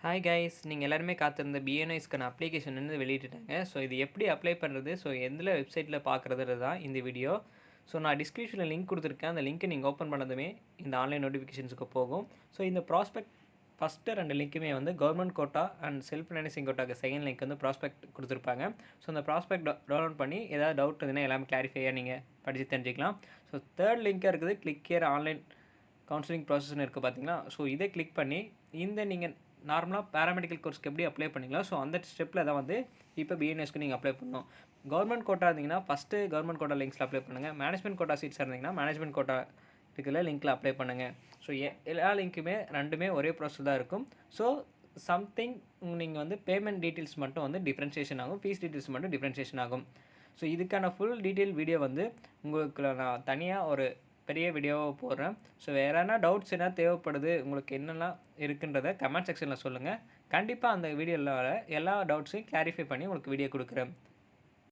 Hi guys, நீங்கள் எல்லாருமே காத்திருந்த பிஎன்ஐஸ்க்கான அப்ளிகேஷன் வந்து வெளியிட்டுட்டாங்க. ஸோ இது எப்படி அப்ளை பண்ணுறது, ஸோ எந்த வெப்சைட்டில் பார்க்குறது தான் இந்த வீடியோ. ஸோ நான் டிஸ்கிரிப்ஷனில் லிங்க் கொடுத்துருக்கேன். அந்த லிங்க்கை நீங்கள் ஓப்பன் பண்ணதுமே இந்த ஆன்லைன் நோட்டிஃபிகேஷன்ஸுக்கு போகும். ஸோ இந்த ப்ராஸ்பெக்ட் ஃபஸ்ட்டு 2 லிங்க்குமே வந்து government quota and self financing கோட்டாக்கு செகண்ட் லிங்க் வந்து ப்ராஸ்பெக்ட் கொடுத்துருப்பாங்க. ஸோ அந்த ப்ராஸ்பெக்ட் டவுன்லோட் பண்ணி ஏதாவது டவுட் இருந்ததுன்னா எல்லாமே கிளாரிஃபையாக நீங்கள் படித்து தெரிஞ்சுக்கலாம். ஸோ தேர்ட் லிங்காக இருக்குது கிளிக் ஹியர் ஆன்லைன் கவுன்சிலிங் ப்ராசஸ்னு இருக்குது பார்த்தீங்களா. ஸோ இதை கிளிக் பண்ணி இந்த நீங்கள் நார்மலாக பேராமெடிக்கல் கோர்ஸ்க்கு எப்படி அப்ளை பண்ணிக்கலாம், ஸோ அந்த ஸ்டெப்பில் தான் வந்து இப்போ பிஎன்எஸ்க்கு நீங்கள் அப்ளை பண்ணணும். கவர்மெண்ட் கோட்டா இருந்தீங்கன்னா ஃபஸ்ட்டு கவர்மெண்ட் கோட்டா லிங்க்ஸில் அப்ளை பண்ணுங்கள். மேனேஜ்மெண்ட் கோட்டா சீட்ஸ் இருந்தீங்கன்னா மேனேஜ்மெண்ட் கோட்டா இருக்கிற லிங்க்கில் அப்ளை பண்ணுங்கள். ஸோ எல்லா லிங்க்குமே ரெண்டுமே ஒரே ப்ராசஸ் தான் இருக்கும். ஸோ சம்திங் நீங்கள் வந்து பேமெண்ட் டீட்டெயில்ஸ் மட்டும் வந்து டிஃப்ரென்ஷியேஷன் ஆகும், ஃபீஸ் டீட்டெயில்ஸ் மட்டும் டிஃப்ரென்ஷியேஷன் ஆகும். ஸோ இதுக்கான ஃபுல் டீட்டெயில் வீடியோ வந்து உங்களுக்கு நான் தனியாக ஒரு பெரிய வீடியோவை போடுறேன். ஸோ வேறு என்ன டவுட்ஸ் என்ன தேவைப்படுது, உங்களுக்கு என்னெல்லாம் இருக்குன்றதை கமெண்ட் செக்ஷனில் சொல்லுங்கள். கண்டிப்பாக அந்த வீடியோவில் எல்லா டவுட்ஸையும் கிளாரிஃபை பண்ணி உங்களுக்கு வீடியோ கொடுக்குறேன்.